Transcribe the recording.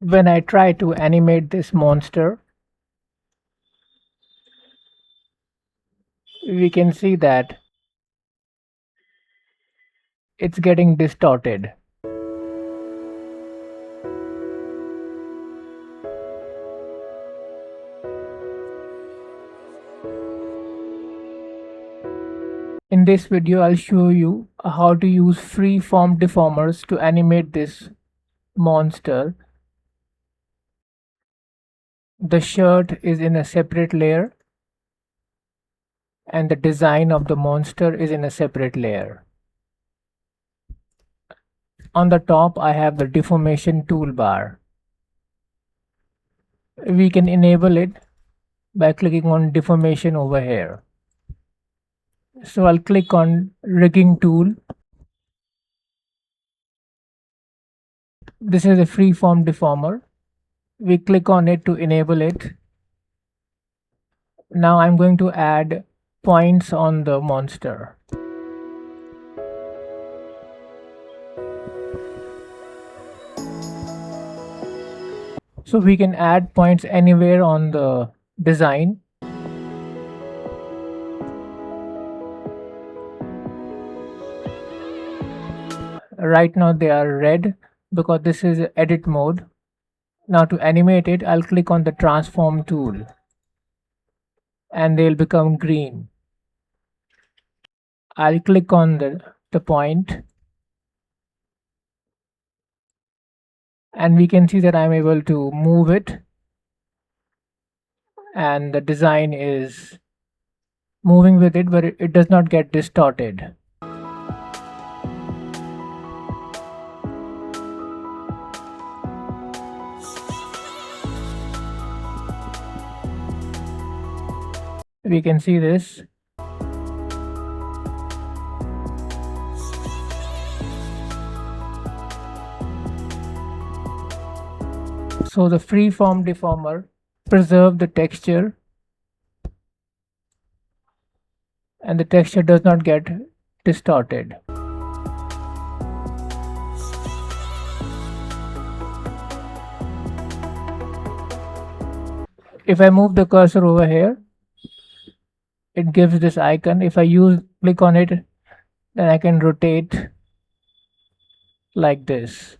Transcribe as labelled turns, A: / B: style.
A: When I try to animate this monster, we can see that it's getting distorted. In this video, I'll show you how to use free-form deformers to animate this monster. The shirt is in a separate layer and the design of the monster is in a separate layer. On the top, I have the deformation toolbar. We can enable it by clicking on deformation over here. So I'll click on rigging tool. This is a free-form deformer. We click on it to enable it. Now I'm going to add points on the monster. So we can add points anywhere on the design. Right now they are red because this is edit mode. Now to animate it, I'll click on the transform tool and they'll become green. I'll click on the point and we can see that I'm able to move it and the design is moving with it, but it does not get distorted. We can see this. So the free-form deformer preserves the texture and the texture does not get distorted. If I move the cursor over here, it gives this icon. If I click on it, then I can rotate like this.